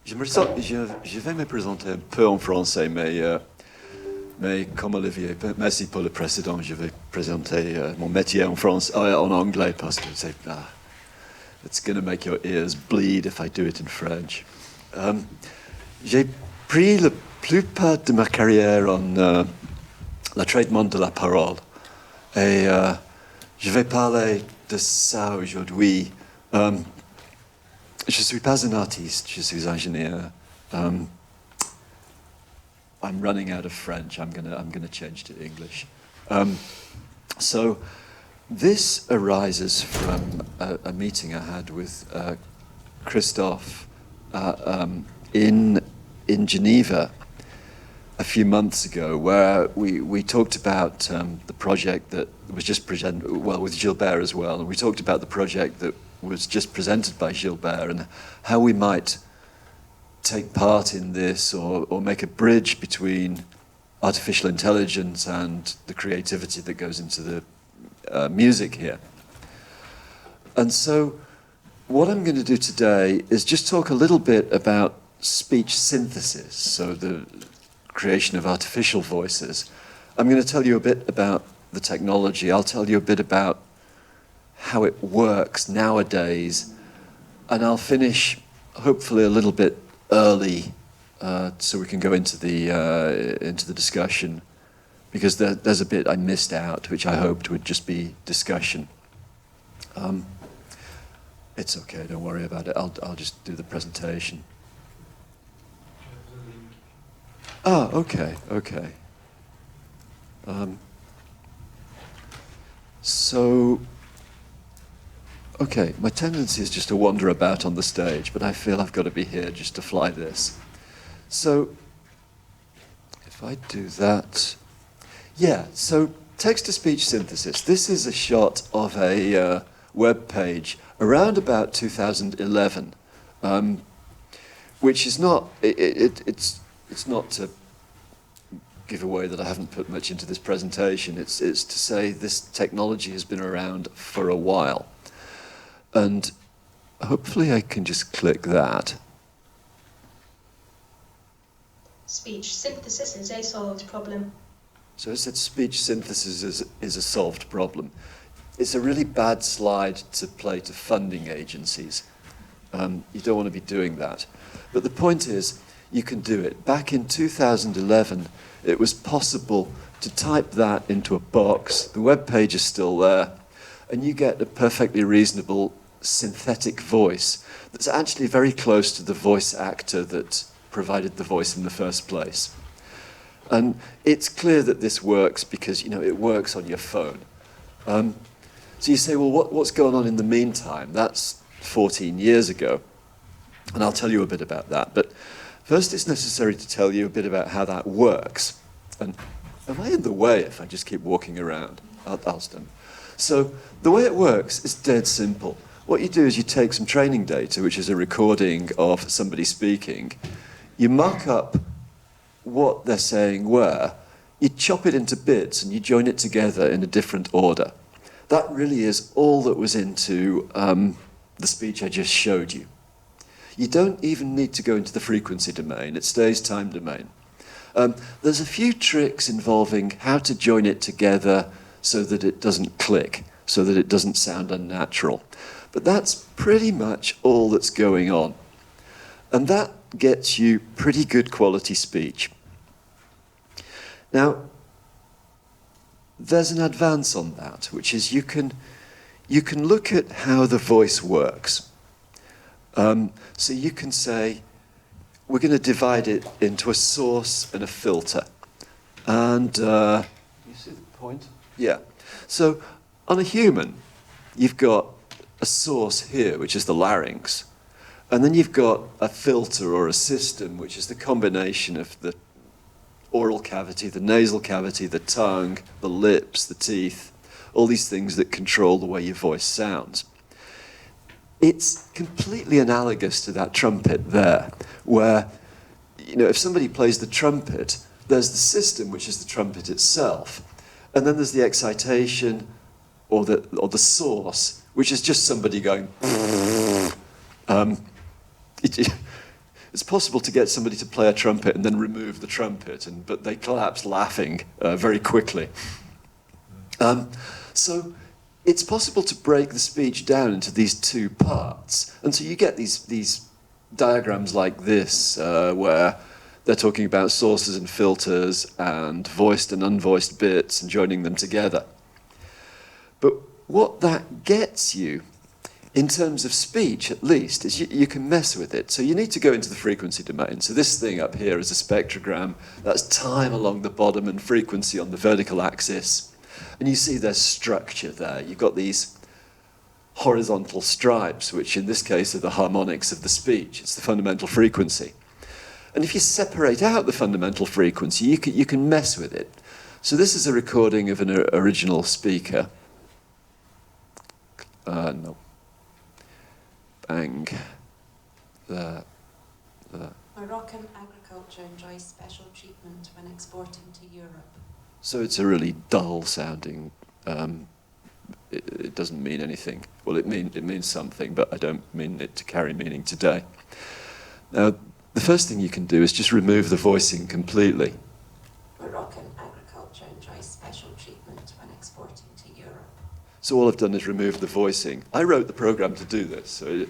Je vais me présenter un peu en français, mais comme Olivier, merci pour le précédent, je vais présenter mon métier en anglais parce que it's going to make your ears bleed if I do it in French. J'ai pris la plupart de ma carrière en le traitement de la parole et je vais parler de ça aujourd'hui. Je ne suis pas un artiste, je suis ingénieur. I'm running out of French. I'm gonna change to English. So this arises from a meeting I had with Christophe in Geneva a few months ago, where we talked about the project that was just presented, well, with Gilbert as well, and we talked about the project that was just presented by Gilbert and how we might take part in this or make a bridge between artificial intelligence and the creativity that goes into the music here. And so what I'm going to do today is just talk a little bit about speech synthesis, so the creation of artificial voices. I'm going to tell you a bit about the technology. I'll tell you a bit about how it works nowadays, and I'll finish hopefully a little bit early so we can go into the discussion, because there's a bit I missed out which I hoped would just be discussion. It's okay, don't worry about it. I'll just do the presentation. Ah, okay. Okay, my tendency is just to wander about on the stage, but I feel I've got to be here just to fly this. So, if I do that... Yeah, so text-to-speech synthesis. This is a shot of a web page around about 2011, which is not... It's not to give away that I haven't put much into this presentation. It's to say this technology has been around for a while. And hopefully I can just click that. Speech synthesis is a solved problem. So I said speech synthesis is a solved problem. It's a really bad slide to play to funding agencies. You don't want to be doing that. But the point is, you can do it. Back in 2011, it was possible to type that into a box. The web page is still there. And you get a perfectly reasonable synthetic voice that's actually very close to the voice actor that provided the voice in the first place. And it's clear that this works because, it works on your phone. So you say, well, what's going on in the meantime? That's 14 years ago. And I'll tell you a bit about that. But first, it's necessary to tell you a bit about how that works. And am I in the way if I just keep walking around? I'll stand. So the way it works is dead simple. What you do is you take some training data, which is a recording of somebody speaking. You mark up what they're saying where. You chop it into bits and you join it together in a different order. That really is all that was into the speech I just showed you. You don't even need to go into the frequency domain. It stays time domain. There's a few tricks involving how to join it together so that it doesn't click, so that it doesn't sound unnatural. But that's pretty much all that's going on. And that gets you pretty good quality speech. Now, there's an advance on that, which is you can look at how the voice works. So you can say, we're going to divide it into a source and a filter. And you see the point? Yeah. So on a human, you've got a source here, which is the larynx. And then you've got a filter or a system, which is the combination of the oral cavity, the nasal cavity, the tongue, the lips, the teeth, all these things that control the way your voice sounds. It's completely analogous to that trumpet there, where, if somebody plays the trumpet, there's the system, which is the trumpet itself. And then there's the excitation or the source, which is just somebody going. it's possible to get somebody to play a trumpet and then remove the trumpet, but they collapse laughing very quickly. So it's possible to break the speech down into these two parts. And so you get these diagrams like this, where they're talking about sources and filters and voiced and unvoiced bits and joining them together. But what that gets you, in terms of speech at least, is you can mess with it. So you need to go into the frequency domain. So this thing up here is a spectrogram. That's time along the bottom and frequency on the vertical axis. And you see there's structure there. You've got these horizontal stripes, which in this case are the harmonics of the speech. It's the fundamental frequency. And if you separate out the fundamental frequency, you can mess with it. So this is a recording of an original speaker. No. Bang. There. Moroccan agriculture enjoys special treatment when exporting to Europe. So it's a really dull sounding, it doesn't mean anything. Well, it means something, but I don't mean it to carry meaning today. Now, the first thing you can do is just remove the voicing completely. Moroccan agriculture enjoys special treatment when exporting to Europe. So all I've done is remove the voicing. I wrote the program to do this, so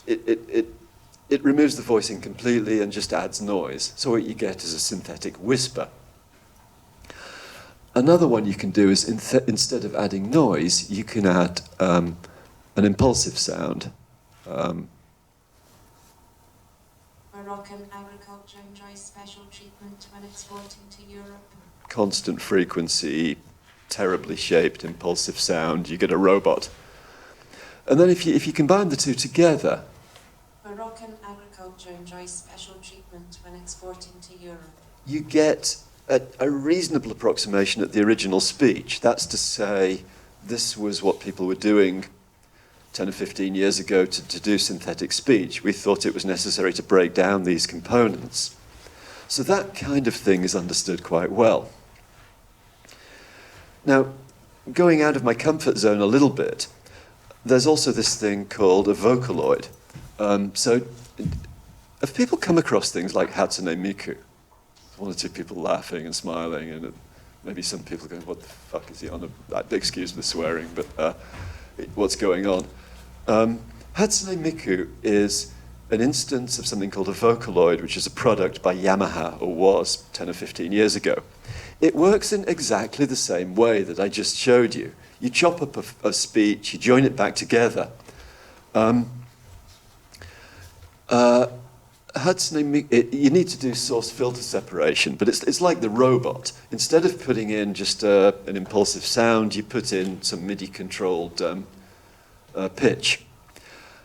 it removes the voicing completely and just adds noise. So what you get is a synthetic whisper. Another one you can do is, instead of adding noise, you can add an impulsive sound. Moroccan agriculture enjoys special treatment when exporting to Europe. Constant frequency, terribly shaped, impulsive sound, you get a robot. And then if you combine the two together... Moroccan agriculture enjoys special treatment when exporting to Europe. You get a reasonable approximation at the original speech. That's to say, this was what people were doing 10 or 15 years ago to do synthetic speech. We thought it was necessary to break down these components. So that kind of thing is understood quite well. Now, going out of my comfort zone a little bit, there's also this thing called a vocaloid. So have people come across things like Hatsune Miku? One or two people laughing and smiling, and maybe some people going, what the fuck is he on about? Excuse the swearing, but what's going on? Hatsune Miku is an instance of something called a vocaloid, which is a product by Yamaha, or was 10 or 15 years ago. It works in exactly the same way that I just showed you. You chop up a speech, you join it back together. Hatsune Miku, you need to do source filter separation, but it's like the robot. Instead of putting in just an impulsive sound, you put in some MIDI-controlled pitch.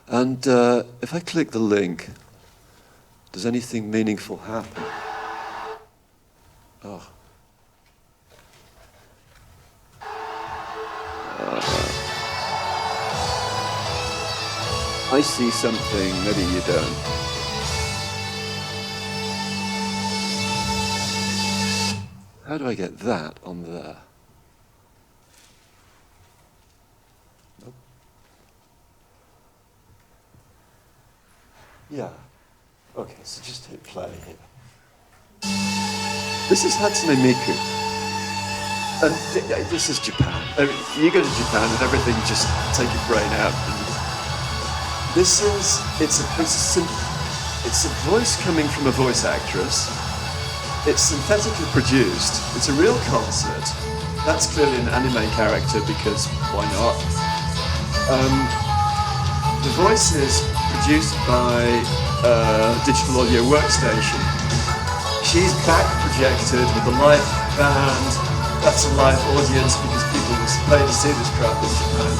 And if I click the link, does anything meaningful happen? Oh. I see something, maybe you don't. How do I get that on there? Nope. Yeah. Okay, so just hit play here. This is Hatsune Miku. And this is Japan. I mean, you go to Japan and everything just take your brain out. This is, it's a voice coming from a voice actress. It's synthetically produced. It's a real concert. That's clearly an anime character because why not? The voice is produced by a digital audio workstation. She's back projected with a live band. That's a live audience because people will pay to see this crap in Japan.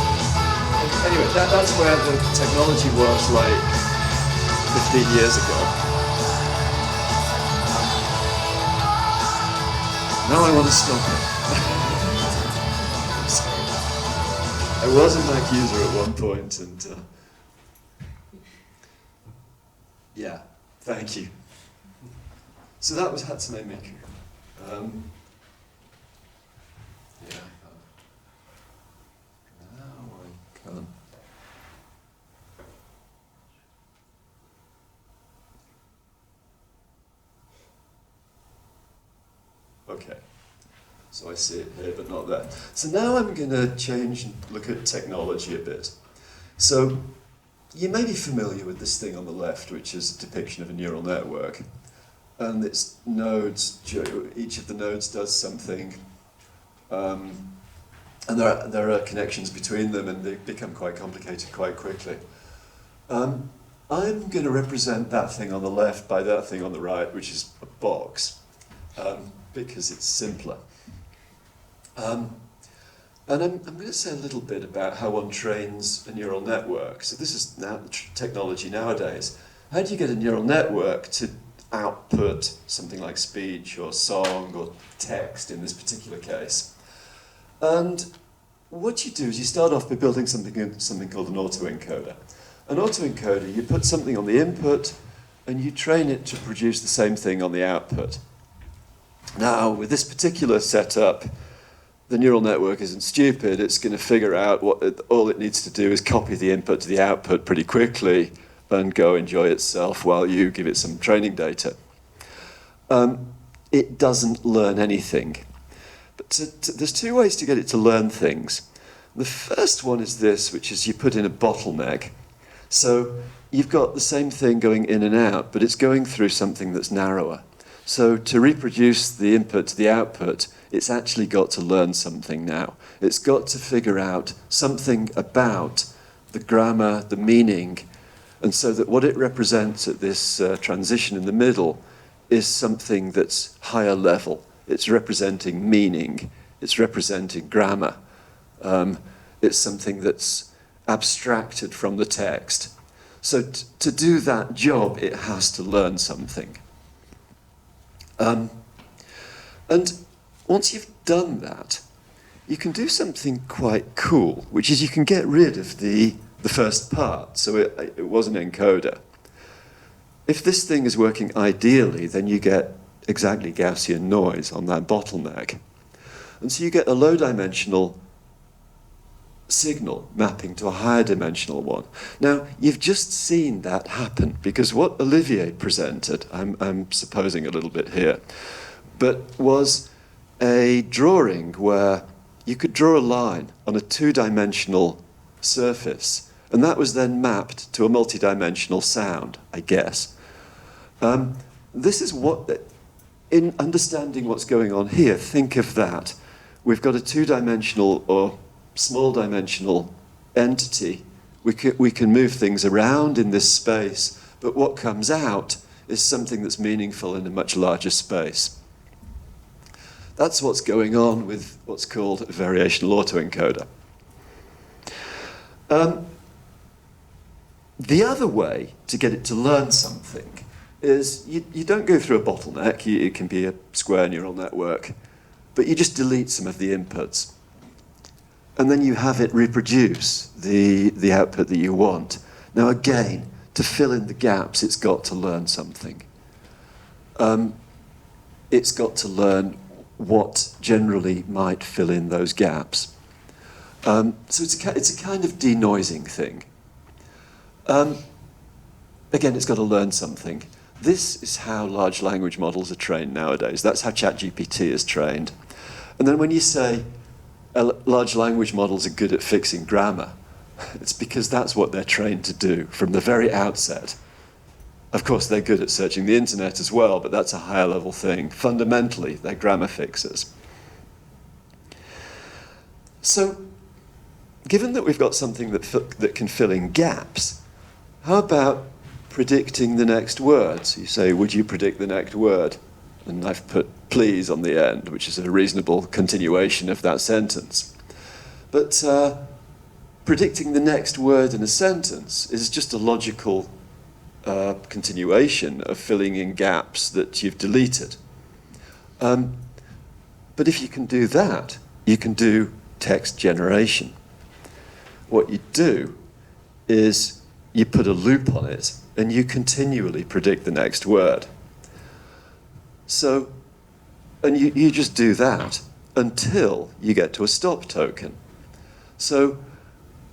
Anyway, that's where the technology was like 15 years ago. Now I want to stop it. I'm sorry. I was a Mac user at one point, and yeah, thank you. So that was Hatsune Miku. Yeah. Now I can. Okay. So I see it here, but not there. So now I'm going to change and look at technology a bit. So you may be familiar with this thing on the left, which is a depiction of a neural network. And its nodes, each of the nodes does something. And there are connections between them, and they become quite complicated quite quickly. I'm going to represent that thing on the left by that thing on the right, which is a box, because it's simpler. And I'm going to say a little bit about how one trains a neural network. So this is now technology nowadays. How do you get a neural network to output something like speech or song or text in this particular case? And what you do is you start off by building something called an autoencoder. An autoencoder, you put something on the input and you train it to produce the same thing on the output. Now, with this particular setup, the neural network isn't stupid. It's going to figure out all it needs to do is copy the input to the output pretty quickly and go enjoy itself while you give it some training data. It doesn't learn anything. But there's two ways to get it to learn things. The first one is this, which is you put in a bottleneck. So you've got the same thing going in and out, but it's going through something that's narrower. So to reproduce the input to the output, it's actually got to learn something now. It's got to figure out something about the grammar, the meaning, and so that what it represents at this transition in the middle is something that's higher level. It's representing meaning. It's representing grammar. It's something that's abstracted from the text. So to do that job, it has to learn something. And once you've done that, you can do something quite cool, which is you can get rid of the first part. So it was an encoder. If this thing is working ideally, then you get exactly Gaussian noise on that bottleneck. And so you get a low-dimensional signal mapping to a higher dimensional one. Now, you've just seen that happen, because what Olivier presented, I'm supposing a little bit here, but was a drawing where you could draw a line on a two-dimensional surface, and that was then mapped to a multi-dimensional sound, I guess. This is what, in understanding what's going on here, think of that. We've got a two-dimensional or small-dimensional entity. We can move things around in this space, but what comes out is something that's meaningful in a much larger space. That's what's going on with what's called a variational autoencoder. The other way to get it to learn something is you don't go through a bottleneck. It can be a square neural network, but you just delete some of the inputs. And then you have it reproduce the output that you want. Now again, to fill in the gaps, it's got to learn something. It's got to learn what generally might fill in those gaps. So it's a kind of denoising thing. Again, it's got to learn something. This is how large language models are trained nowadays. That's how ChatGPT is trained. And then when you say large language models are good at fixing grammar, it's because that's what they're trained to do from the very outset. Of course, they're good at searching the internet as well, but that's a higher level thing. Fundamentally, they're grammar fixers. So, given that we've got something that can fill in gaps, how about predicting the next word? So you say, would you predict the next word? And I've put please on the end, which is a reasonable continuation of that sentence. But predicting the next word in a sentence is just a logical continuation of filling in gaps that you've deleted. But if you can do that, you can do text generation. What you do is you put a loop on it and you continually predict the next word. So, and you just do that until you get to a stop token. So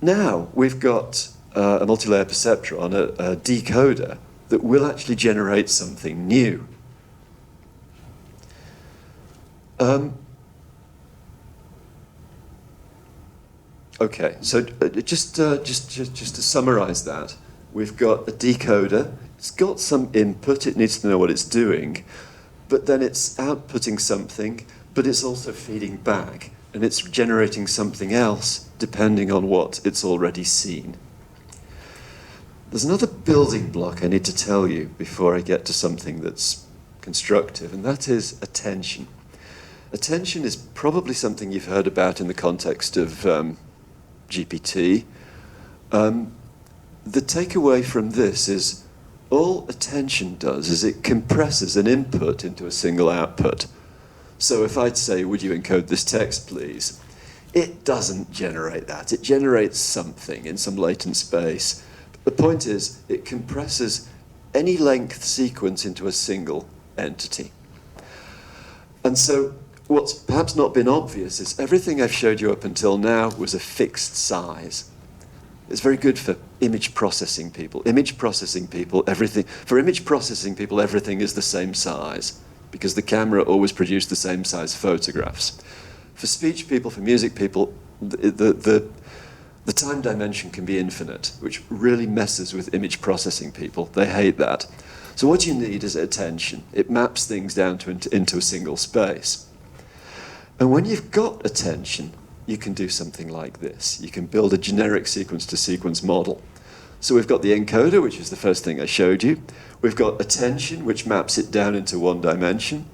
now we've got a multilayer perceptron, a decoder, that will actually generate something new. Okay, so just to summarize that, we've got a decoder. It's got some input, it needs to know what it's doing, but then it's outputting something, but it's also feeding back, and it's generating something else depending on what it's already seen. There's another building block I need to tell you before I get to something that's constructive, and that is attention. Attention is probably something you've heard about in the context of GPT. The takeaway from this is all attention does is it compresses an input into a single output. So if I'd say, would you encode this text, please? It doesn't generate that. It generates something in some latent space. But the point is, it compresses any length sequence into a single entity. And so what's perhaps not been obvious is everything I've showed you up until now was a fixed size. It's very good for image processing people. Image processing people, everything is the same size because the camera always produced the same size photographs. For speech people, for music people, the time dimension can be infinite, which really messes with image processing people. They hate that. So what you need is attention. It maps things down into a single space. And when you've got attention, you can do something like this. You can build a generic sequence-to-sequence model. So we've got the encoder, which is the first thing I showed you. We've got attention, which maps it down into one dimension.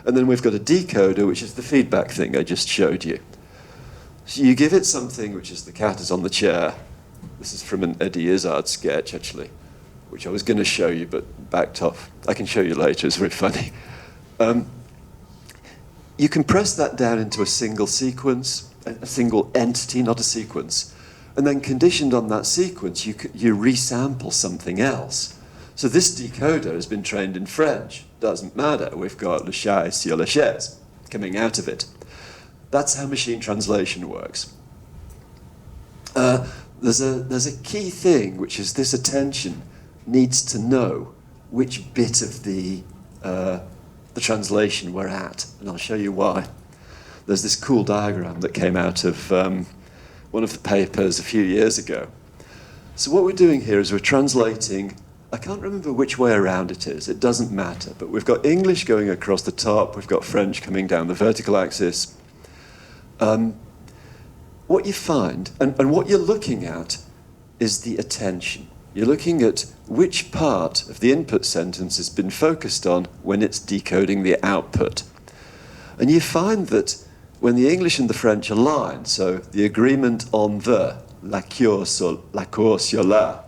And then we've got a decoder, which is the feedback thing I just showed you. So you give it something, which is the cat is on the chair. This is from an Eddie Izzard sketch, actually, which I was going to show you, but backed off. I can show you later, it's very funny. You compress that down into a single sequence, a single entity, not a sequence. And then conditioned on that sequence, you resample something else. So this decoder has been trained in French. Doesn't matter. We've got le chat est sur la chaise coming out of it. That's how machine translation works. There's a key thing, which is this attention needs to know which bit of the translation we're at, and I'll show you why. There's this cool diagram that came out of one of the papers a few years ago. So what we're doing here is we're translating, I can't remember which way around it is, it doesn't matter, but we've got English going across the top, we've got French coming down the vertical axis. What you find, and what you're looking at, is the attention. You're looking at which part of the input sentence has been focused on when it's decoding the output. And you find that when the English and the French align, so the agreement on the, l'accord sur la,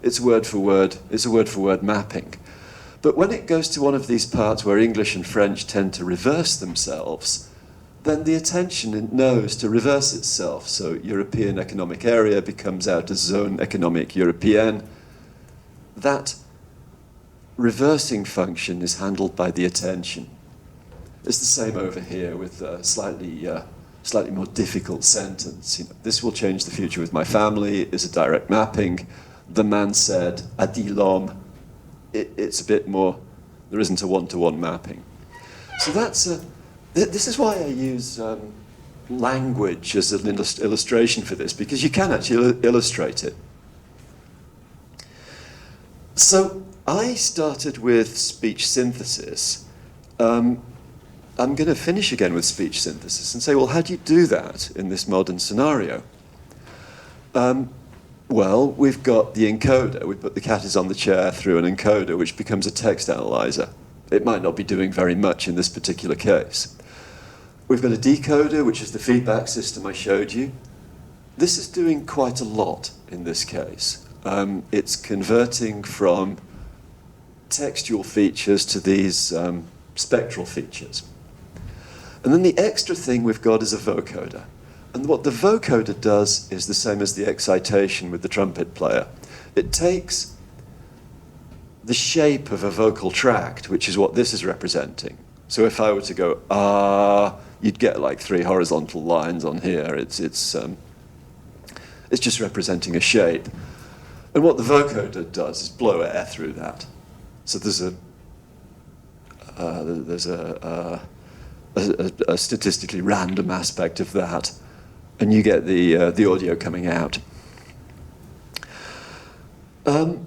it's a word for word mapping. But when it goes to one of these parts where English and French tend to reverse themselves, then the attention knows to reverse itself. So European Economic Area becomes out as Zone Économique Européenne. That reversing function is handled by the attention. It's the same over here with a slightly more difficult sentence. You know, this will change the future with my family is a direct mapping. The man said, a dit l'homme. It's a bit more, there isn't a one-to-one mapping. So this is why I use language as an illustration for this, because you can actually illustrate it. So I started with speech synthesis. I'm going to finish again with speech synthesis and say, well, how do you do that in this modern scenario? Well, we've got the encoder. We put the cat is on the chair through an encoder, which becomes a text analyzer. It might not be doing very much in this particular case. We've got a decoder, which is the feedback system I showed you. This is doing quite a lot in this case. It's converting from textual features to these spectral features. And then the extra thing we've got is a vocoder. And what the vocoder does is the same as the excitation with the trumpet player. It takes the shape of a vocal tract, which is what this is representing. So if I were to go, ah, you'd get like 3 horizontal lines on here. It's just representing a shape. And what the vocoder does is blow air through that. So there's a statistically random aspect of that, and you get the audio coming out. I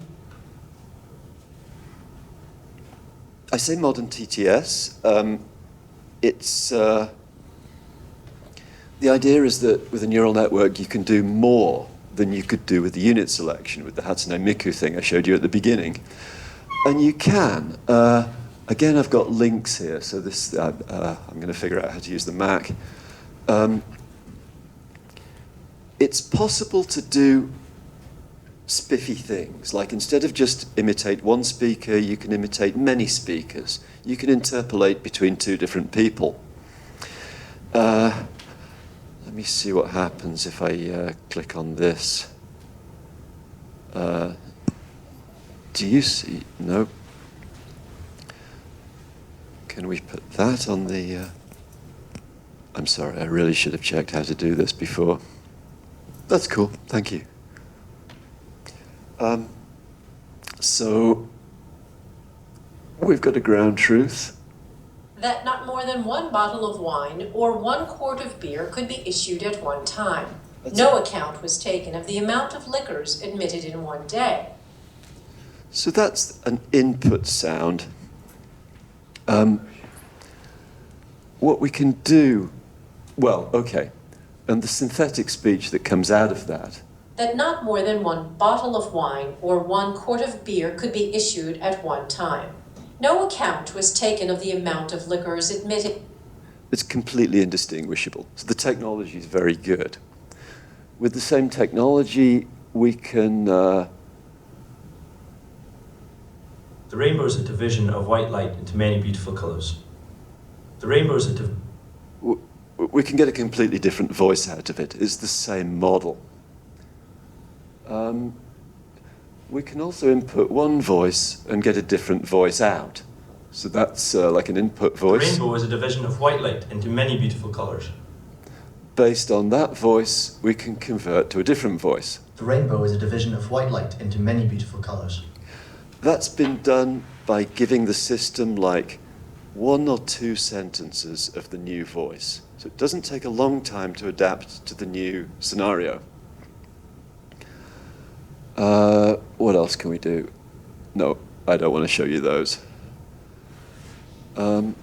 say modern TTS. It's the idea is that with a neural network you can do more than you could do with the unit selection, with the Hatsune Miku thing I showed you at the beginning. And you can. Again, I've got links here, so this I'm going to figure out how to use the Mac. It's possible to do spiffy things, like instead of just imitate one speaker, you can imitate many speakers. You can interpolate between two different people. Let me see what happens if I click on this. Do you see? No. Can we put that on the... I'm sorry, I really should have checked how to do this before. That's cool, thank you. So, we've got a ground truth. That not more than one bottle of wine or 1 quart of beer could be issued at one time. No account was taken of the amount of liquors admitted in one day. So that's an input sound. What we can do, well, okay, and the synthetic speech that comes out of that. That not more than 1 bottle of wine or 1 quart of beer could be issued at one time. No account was taken of the amount of liquors admitted. It's completely indistinguishable. So the technology is very good. With the same technology, we can... The rainbow is a division of white light into many beautiful colours. The rainbow is a we can get a completely different voice out of it. It's the same model. We can also input one voice and get a different voice out. So that's like an input voice. The rainbow is a division of white light into many beautiful colours. Based on that voice, we can convert to a different voice. The rainbow is a division of white light into many beautiful colours. That's been done by giving the system like 1 or 2 sentences of the new voice. So it doesn't take a long time to adapt to the new scenario. What else can we do? No, I don't want to show you those. I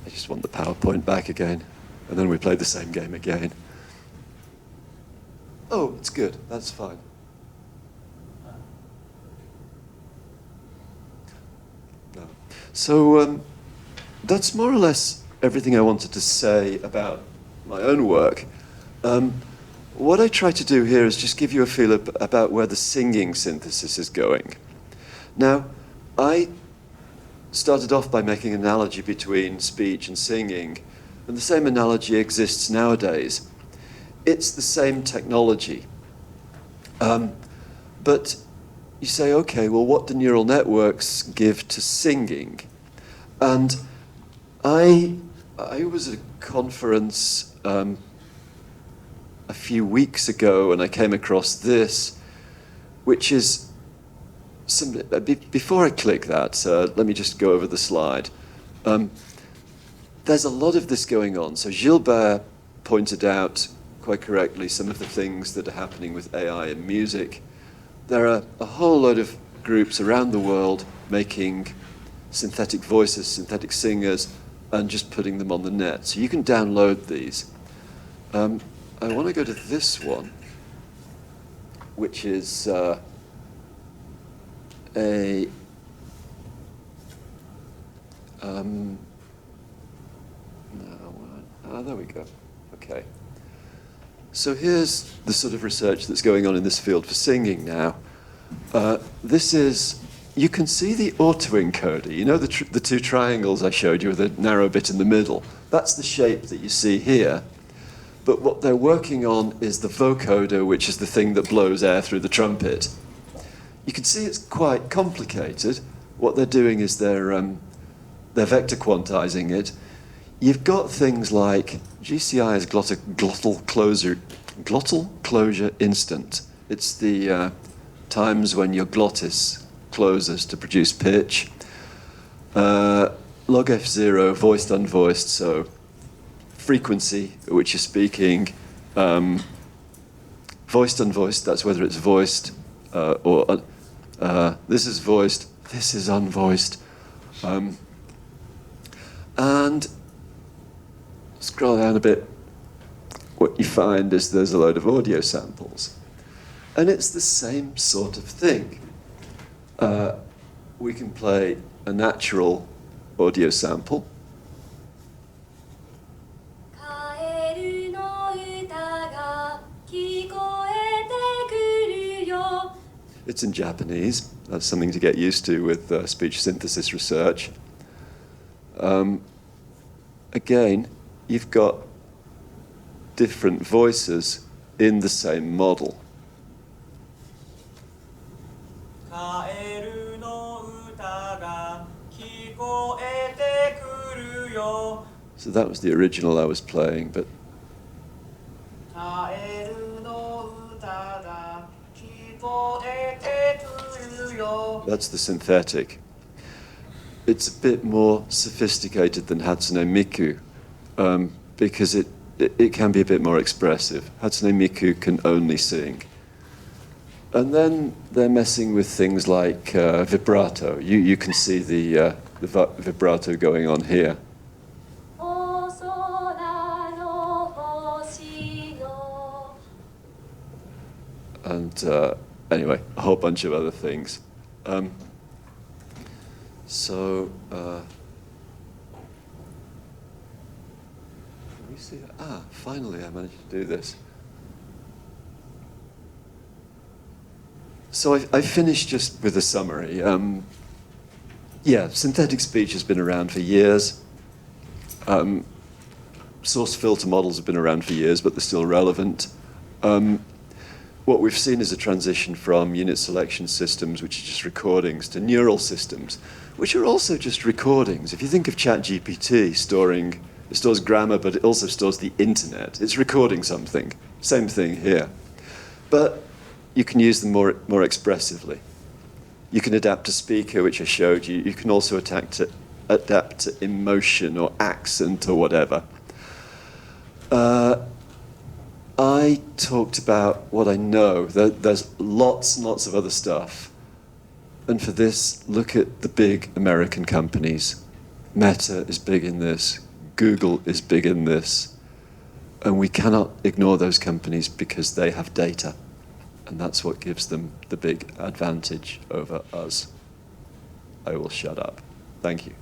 just want the PowerPoint back again, and then we play the same game again. Oh, it's good. That's fine. No. So that's more or less everything I wanted to say about my own work. What I try to do here is just give you a feel about where the singing synthesis is going. Now, I started off by making an analogy between speech and singing, and the same analogy exists nowadays. It's the same technology. But you say, okay, well, what do neural networks give to singing? And I was at a conference a few weeks ago, and I came across this, which is before I click that, let me just go over the slide. There's a lot of this going on. So Gilbert pointed out quite correctly some of the things that are happening with AI and music. There are a whole load of groups around the world making synthetic voices, synthetic singers, and just putting them on the net. So you can download these. I want to go to this one, which is there we go. Okay. So here's the sort of research that's going on in this field for singing now. This is, you can see the autoencoder. You know the 2 triangles I showed you with a narrow bit in the middle? That's the shape that you see here. But what they're working on is the vocoder, which is the thing that blows air through the trumpet. You can see it's quite complicated. What they're doing is they're vector quantizing it. You've got things like GCI is glottal glottal closure instant. It's the times when your glottis closes to produce pitch. Log F0, voiced, unvoiced, so frequency at which you're speaking. Voiced, unvoiced, that's whether it's voiced or this is voiced, this is unvoiced. And scroll down a bit, what you find is there's a load of audio samples. And it's the same sort of thing. We can play a natural audio sample. It's in Japanese. That's something to get used to with speech synthesis research. Again, you've got different voices in the same model. So that was the original I was playing, but that's the synthetic. It's a bit more sophisticated than Hatsune Miku because it can be a bit more expressive. Hatsune Miku can only sing. And then they're messing with things like vibrato. You can see the vibrato going on here. And anyway, a whole bunch of other things. So, can we see that? Ah, finally I managed to do this. So I finished just with a summary. Yeah, synthetic speech has been around for years. Source filter models have been around for years, but they're still relevant. What we've seen is a transition from unit selection systems, which are just recordings, to neural systems, which are also just recordings. If you think of ChatGPT it stores grammar, but it also stores the internet. It's recording something. Same thing here. But you can use them more expressively. You can adapt to speaker, which I showed you. You can also adapt to emotion or accent or whatever. I talked about what I know. There's lots and lots of other stuff. And for this, look at the big American companies. Meta is big in this. Google is big in this. And we cannot ignore those companies because they have data. And that's what gives them the big advantage over us. I will shut up. Thank you.